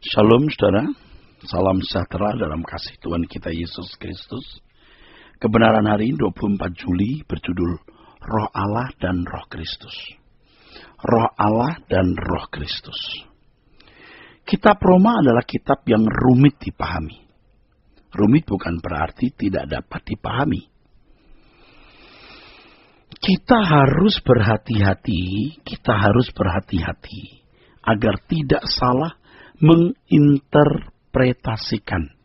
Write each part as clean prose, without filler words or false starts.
Shalom saudara, salam sejahtera dalam kasih Tuhan kita Yesus Kristus. Kebenaran hari 24 Juli berjudul Roh Allah dan Roh Kristus. Roh Allah dan Roh Kristus. Kitab Roma adalah kitab yang rumit dipahami. Rumit bukan berarti tidak dapat dipahami. Kita harus berhati-hati agar tidak salah menginterpretasikan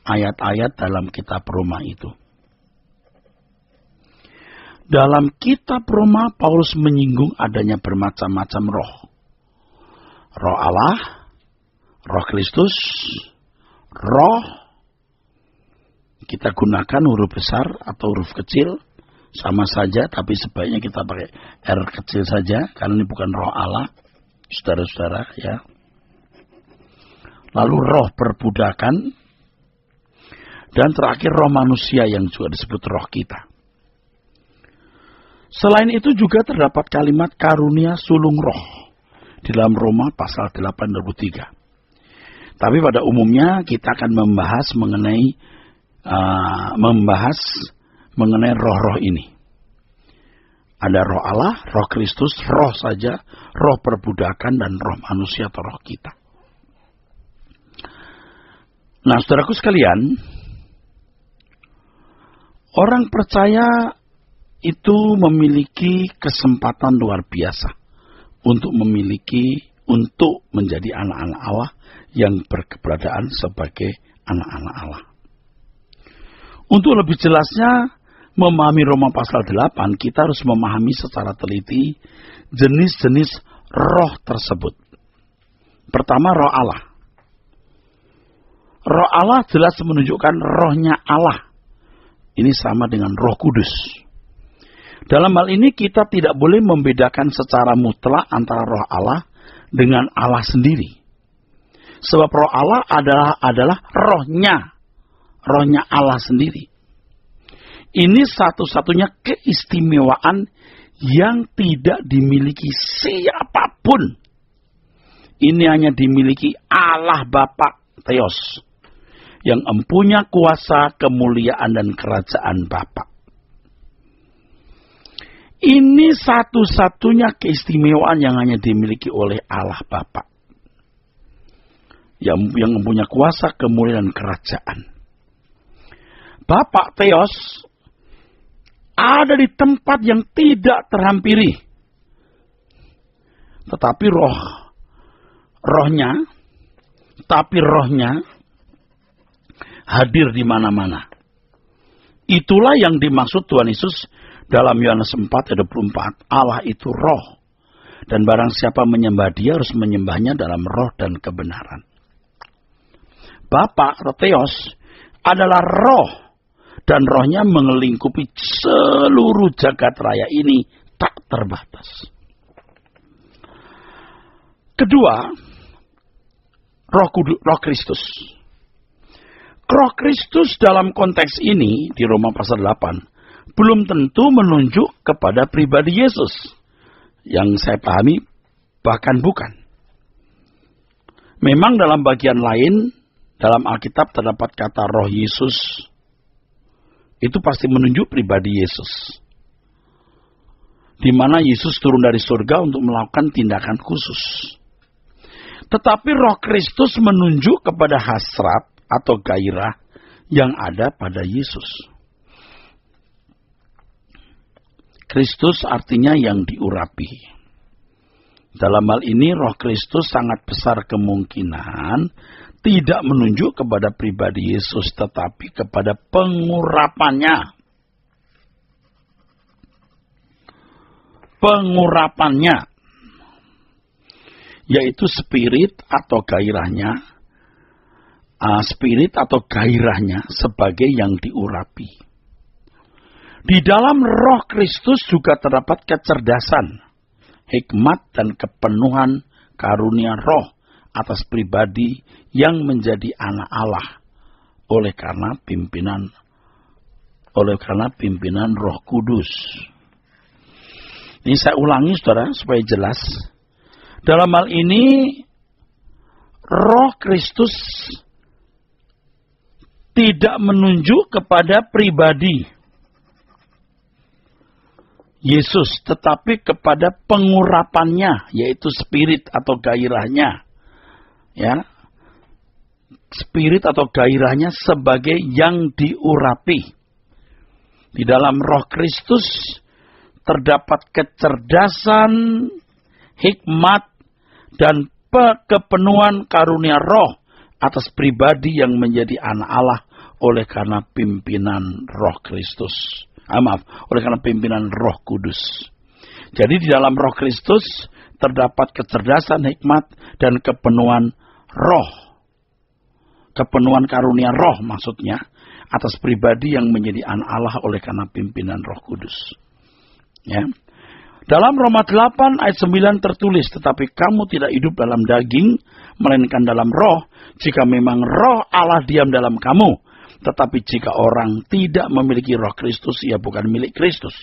ayat-ayat dalam kitab Roma itu. Dalam kitab Roma, Paulus menyinggung adanya bermacam-macam roh. Roh Allah, Roh Kristus, roh, kita gunakan huruf besar atau huruf kecil, sama saja, tapi sebaiknya kita pakai R kecil saja, karena ini bukan roh Allah, saudara-saudara, ya. Lalu roh perbudakan, dan terakhir roh manusia yang juga disebut roh kita. Selain itu juga terdapat kalimat karunia sulung roh di dalam Roma pasal 8:23. Tapi pada umumnya kita akan membahas mengenai roh-roh ini. Ada roh Allah, roh Kristus, roh saja, roh perbudakan, dan roh manusia atau roh kita. Nah, saudaraku sekalian, orang percaya itu memiliki kesempatan luar biasa untuk menjadi anak-anak Allah yang berkeberadaan sebagai anak-anak Allah. Untuk lebih jelasnya memahami Roma pasal 8, kita harus memahami secara teliti jenis-jenis roh tersebut. Pertama, roh Allah. Roh Allah jelas menunjukkan rohnya Allah. Ini sama dengan Roh Kudus. Dalam hal ini kita tidak boleh membedakan secara mutlak antara roh Allah dengan Allah sendiri. Sebab roh Allah adalah rohnya Allah sendiri. Ini satu-satunya keistimewaan yang tidak dimiliki siapapun. Ini hanya dimiliki Allah Bapa Theos, yang empunya kuasa, kemuliaan, dan kerajaan Bapa. Ini satu-satunya keistimewaan yang hanya dimiliki oleh Allah Bapa, yang mempunyai kuasa, kemuliaan, dan kerajaan. Bapa Theos ada di tempat yang tidak terhampiri. Tetapi rohnya hadir di mana-mana. Itulah yang dimaksud Tuhan Yesus dalam Yohanes 4:24. Allah itu roh, dan barang siapa menyembah Dia harus menyembahnya dalam roh dan kebenaran. Bapa Theos adalah roh, dan rohnya mengelingkupi seluruh jagat raya ini tak terbatas. Kedua, Roh Kristus. Roh Kristus dalam konteks ini di Roma pasal 8 belum tentu menunjuk kepada pribadi Yesus. Yang saya pahami bahkan bukan. Memang dalam bagian lain dalam Alkitab terdapat kata Roh Yesus. Itu pasti menunjuk pribadi Yesus. Di mana Yesus turun dari surga untuk melakukan tindakan khusus. Tetapi Roh Kristus menunjuk kepada hasrat atau gairah yang ada pada Yesus. Kristus artinya yang diurapi. Dalam hal ini Roh Kristus sangat besar kemungkinan tidak menunjuk kepada pribadi Yesus, tetapi kepada pengurapannya. Pengurapannya, yaitu spirit atau gairahnya sebagai yang diurapi. Di dalam Roh Kristus juga terdapat kecerdasan, hikmat, dan kepenuhan karunia roh atas pribadi yang menjadi anak Allah oleh karena pimpinan Roh Kudus. Ini saya ulangi saudara supaya jelas. Dalam hal ini Roh Kristus tidak menunjuk kepada pribadi Yesus, tetapi kepada pengurapannya, yaitu spirit atau gairahnya. Ya, spirit atau gairahnya sebagai yang diurapi. Di dalam Roh Kristus terdapat kecerdasan, hikmat, dan kepenuhan karunia Roh atas pribadi yang menjadi anak Allah oleh karena pimpinan Roh Kristus. Oleh karena pimpinan Roh Kudus. Jadi di dalam Roh Kristus terdapat kecerdasan, hikmat, dan kepenuhan Roh. Kepenuhan karunia Roh maksudnya atas pribadi yang menjadi anak Allah oleh karena pimpinan Roh Kudus. Ya. Dalam Roma 8 ayat 9 tertulis, tetapi kamu tidak hidup dalam daging, melainkan dalam roh, jika memang roh Allah diam dalam kamu. Tetapi jika orang tidak memiliki roh Kristus, ia bukan milik Kristus.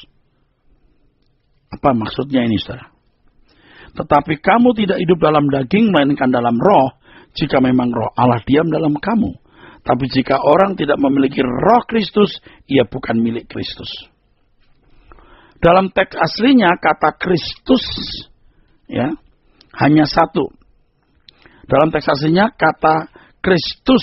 Apa maksudnya ini, saudara? Tetapi kamu tidak hidup dalam daging, melainkan dalam roh, jika memang roh Allah diam dalam kamu. Tapi jika orang tidak memiliki roh Kristus, ia bukan milik Kristus. Dalam teks aslinya, kata Kristus ya hanya satu. Dalam teks aslinya, kata Kristus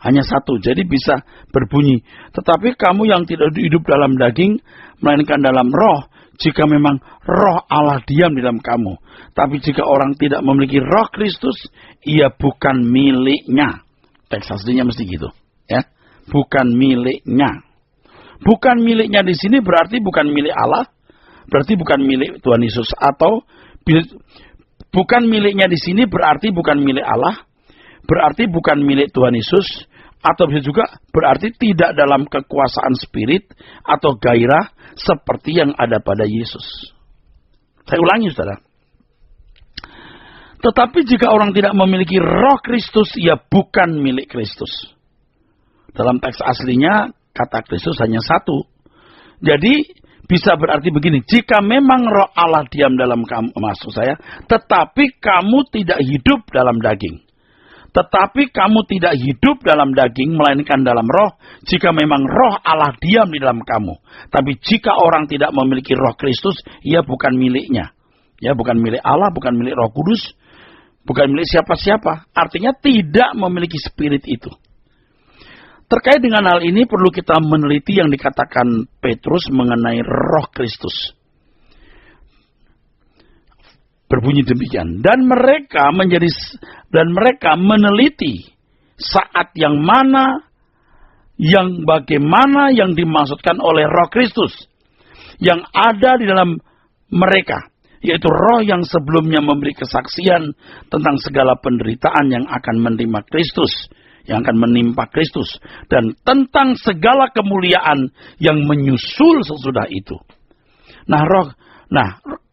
hanya satu, jadi bisa berbunyi, tetapi kamu yang tidak hidup dalam daging, melainkan dalam roh, jika memang roh Allah diam di dalam kamu. Tapi jika orang tidak memiliki roh Kristus, ia bukan miliknya. Teks aslinya mesti gitu, ya, bukan miliknya. Bukan miliknya di sini berarti bukan milik Allah, berarti bukan milik Tuhan Yesus, atau bukan miliknya di sini berarti bukan milik Allah, berarti bukan milik Tuhan Yesus. Atau bisa juga berarti tidak dalam kekuasaan spirit atau gairah seperti yang ada pada Yesus. Saya ulangi, saudara. Tetapi jika orang tidak memiliki roh Kristus, ia bukan milik Kristus. Dalam teks aslinya, kata Kristus hanya satu. Jadi, bisa berarti begini. Jika memang roh Allah diam dalam kamu, maksud saya, tetapi kamu tidak hidup dalam daging. Tetapi kamu tidak hidup dalam daging, melainkan dalam roh, jika memang roh Allah diam di dalam kamu. Tapi jika orang tidak memiliki roh Kristus, ia bukan miliknya. Ya, bukan milik Allah, bukan milik Roh Kudus, bukan milik siapa-siapa. Artinya tidak memiliki spirit itu. Terkait dengan hal ini perlu kita meneliti yang dikatakan Petrus mengenai roh Kristus. Berbunyi demikian, dan mereka meneliti saat yang mana, yang bagaimana yang dimaksudkan oleh roh Kristus yang ada di dalam mereka, yaitu roh yang sebelumnya memberi kesaksian tentang segala penderitaan yang akan menerima Kristus, yang akan menimpa Kristus, dan tentang segala kemuliaan yang menyusul sesudah itu.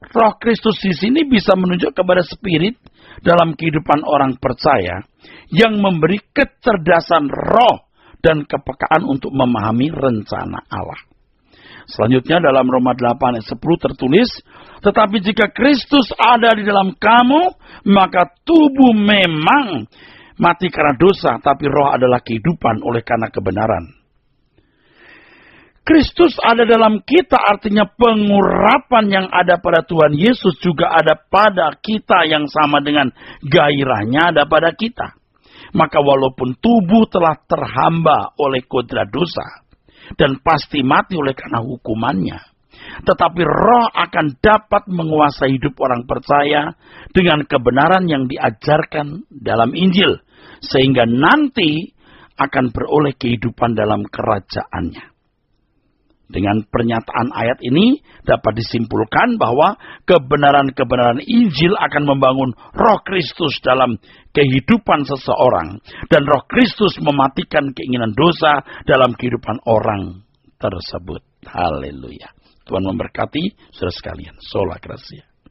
Roh Kristus di sini bisa menunjuk kepada spirit dalam kehidupan orang percaya yang memberi kecerdasan roh dan kepekaan untuk memahami rencana Allah. Selanjutnya dalam Roma 8 ayat 10 tertulis, tetapi jika Kristus ada di dalam kamu, maka tubuh memang mati karena dosa, tapi roh adalah kehidupan oleh karena kebenaran. Kristus ada dalam kita, artinya pengurapan yang ada pada Tuhan Yesus juga ada pada kita, yang sama dengan gairahnya ada pada kita. Maka walaupun tubuh telah terhamba oleh kodrat dosa dan pasti mati oleh karena hukumannya, tetapi roh akan dapat menguasai hidup orang percaya dengan kebenaran yang diajarkan dalam Injil, sehingga nanti akan beroleh kehidupan dalam kerajaannya. Dengan pernyataan ayat ini dapat disimpulkan bahwa kebenaran-kebenaran Injil akan membangun roh Kristus dalam kehidupan seseorang. Dan roh Kristus mematikan keinginan dosa dalam kehidupan orang tersebut. Haleluya. Tuhan memberkati saudara sekalian. Sola Gracia.